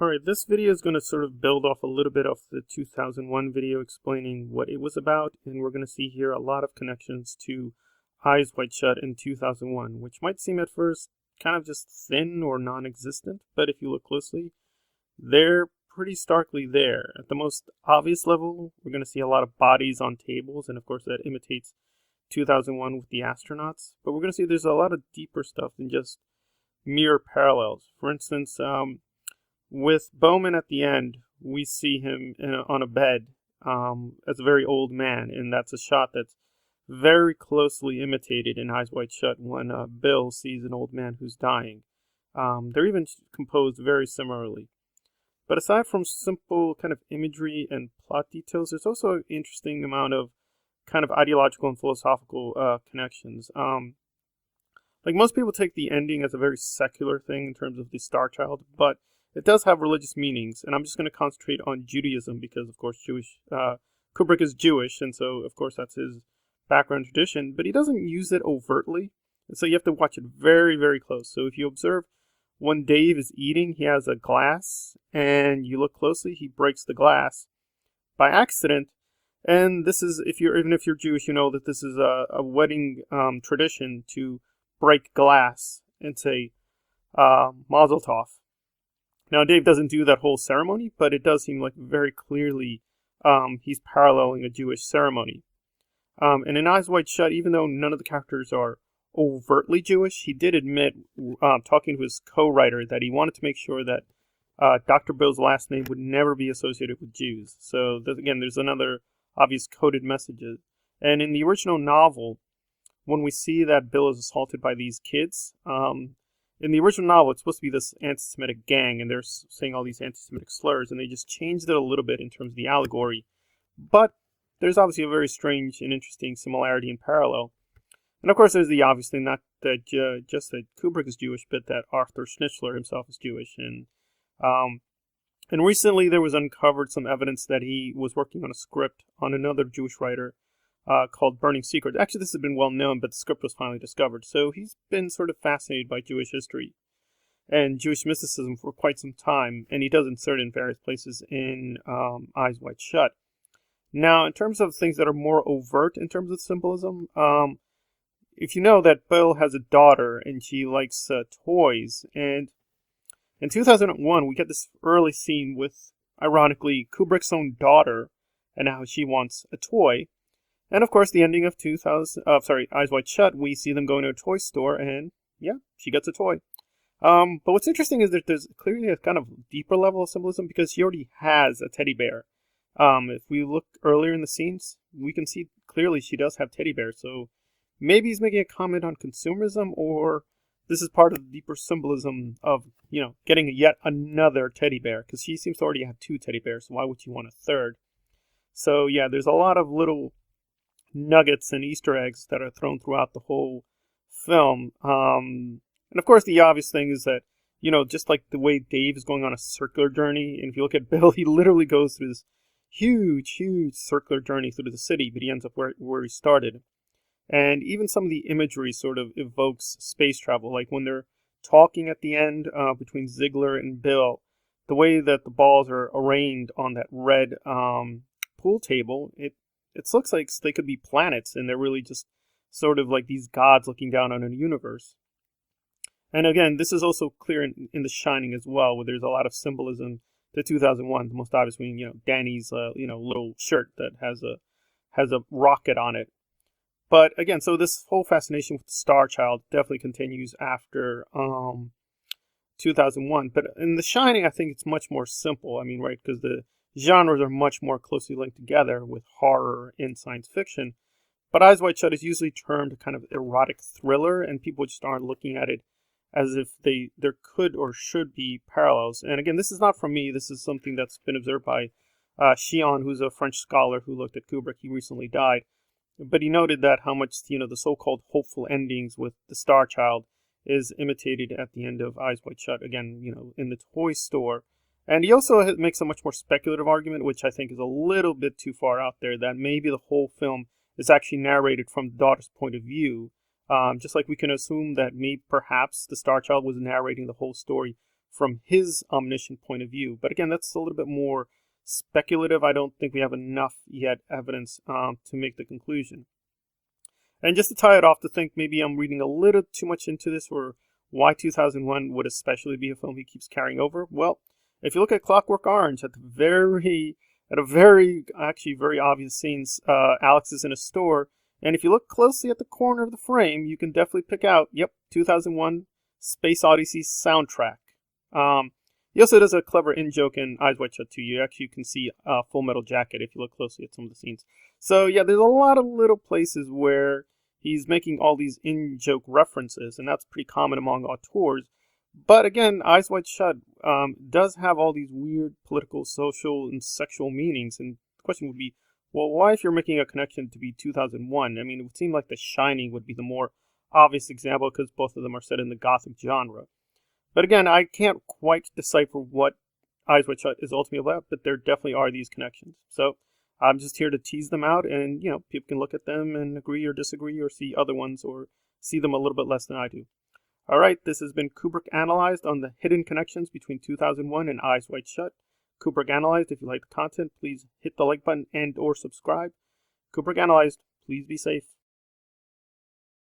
Alright, this video is going to sort of build off a little bit of the 2001 video explaining what it was about, and we're going to see here a lot of connections to Eyes Wide Shut in 2001, which might seem at first kind of just thin or non-existent, but if you look closely, they're pretty starkly there. At the most obvious level, we're going to see a lot of bodies on tables, and of course that imitates 2001 with the astronauts, but we're going to see there's a lot of deeper stuff than just mere parallels. For instance, with Bowman at the end, we see him on a bed as a very old man, and that's a shot that's very closely imitated in Eyes Wide Shut when Bill sees an old man who's dying. They're even composed very similarly. But aside from simple kind of imagery and plot details, there's also an interesting amount of kind of ideological and philosophical connections. Like most people take the ending as a very secular thing in terms of the Star Child, but it does have religious meanings, and I'm just going to concentrate on Judaism because, of course, Kubrick is Jewish, and so, of course, that's his background tradition, but he doesn't use it overtly, and so you have to watch it very, very close. So if you observe when Dave is eating, he has a glass, and you look closely, he breaks the glass by accident, and this is, even if you're Jewish, you know that this is a wedding tradition to break glass and say, Mazel Tov. Now, Dave doesn't do that whole ceremony, but it does seem like very clearly he's paralleling a Jewish ceremony. And in Eyes Wide Shut, even though none of the characters are overtly Jewish, he did admit, talking to his co-writer, that he wanted to make sure that Dr. Bill's last name would never be associated with Jews. So, again, there's another obvious coded message. And in the original novel, when we see that Bill is assaulted by these kids, in the original novel, it's supposed to be this anti-Semitic gang, and they're saying all these anti-Semitic slurs, and they just changed it a little bit in terms of the allegory. But there's obviously a very strange and interesting similarity and parallel. And of course, there's the obvious thing, not that just that Kubrick is Jewish, but that Arthur Schnitzler himself is Jewish. And recently there was uncovered some evidence that he was working on a script on another Jewish writer called Burning Secret. Actually, this had been well known, but the script was finally discovered. So he's been sort of fascinated by Jewish history and Jewish mysticism for quite some time, and he does insert it in various places in Eyes Wide Shut. Now, in terms of things that are more overt in terms of symbolism, if you know that Bill has a daughter and she likes toys, and in 2001 we get this early scene with, ironically, Kubrick's own daughter and how she wants a toy. And of course, the ending of Eyes Wide Shut, we see them going to a toy store, and yeah, she gets a toy. But what's interesting is that there's clearly a kind of deeper level of symbolism because she already has a teddy bear. If we look earlier in the scenes, we can see clearly she does have teddy bears. So maybe he's making a comment on consumerism, or this is part of the deeper symbolism of, getting yet another teddy bear, because she seems to already have two teddy bears. So why would you want a third? So yeah, there's a lot of little nuggets and Easter eggs that are thrown throughout the whole film. And of course, the obvious thing is that, just like the way Dave is going on a circular journey, and if you look at Bill, he literally goes through this huge, huge circular journey through the city, but he ends up where he started. And even some of the imagery sort of evokes space travel, like when they're talking at the end between Ziegler and Bill, the way that the balls are arranged on that red pool table, it looks like they could be planets, and they're really just sort of like these gods looking down on a universe. And again, this is also clear in The Shining as well, where there's a lot of symbolism to 2001. The most obvious being, Danny's, little shirt that has a rocket on it. But again, so this whole fascination with the Star Child definitely continues after 2001. But in The Shining, I think it's much more simple. I mean, right, because the genres are much more closely linked together with horror and science fiction. But Eyes Wide Shut is usually termed a kind of erotic thriller, and people just aren't looking at it as if there could or should be parallels. And again, this is not from me. This is something that's been observed by Chion, who's a French scholar who looked at Kubrick. He recently died. But he noted that how much, the so-called hopeful endings with the Star Child is imitated at the end of Eyes Wide Shut, again, in the toy store. And he also makes a much more speculative argument, which I think is a little bit too far out there, that maybe the whole film is actually narrated from the daughter's point of view. Just like we can assume that perhaps the Star Child was narrating the whole story from his omniscient point of view. But again, that's a little bit more speculative. I don't think we have enough yet evidence to make the conclusion. And just to tie it off, to think maybe I'm reading a little too much into this, or why 2001 would especially be a film he keeps carrying over. Well, if you look at Clockwork Orange, at a very obvious scenes, Alex is in a store, and if you look closely at the corner of the frame, you can definitely pick out, yep, 2001 Space Odyssey soundtrack. He also does a clever in-joke in Eyes Wide Shut 2. You actually can see Full Metal Jacket if you look closely at some of the scenes. So yeah, there's a lot of little places where he's making all these in-joke references, and that's pretty common among auteurs. But again, Eyes Wide Shut does have all these weird political, social, and sexual meanings. And the question would be, well, why, if you're making a connection to be 2001? I mean, it would seem like The Shining would be the more obvious example, because both of them are set in the Gothic genre. But again, I can't quite decipher what Eyes Wide Shut is ultimately about, but there definitely are these connections. So I'm just here to tease them out, and people can look at them and agree or disagree, or see other ones, or see them a little bit less than I do. All right, this has been Kubrick Analyzed on the hidden connections between 2001 and Eyes Wide Shut. Kubrick Analyzed. If you like the content, please hit the like button and/or subscribe. Kubrick Analyzed. Please be safe.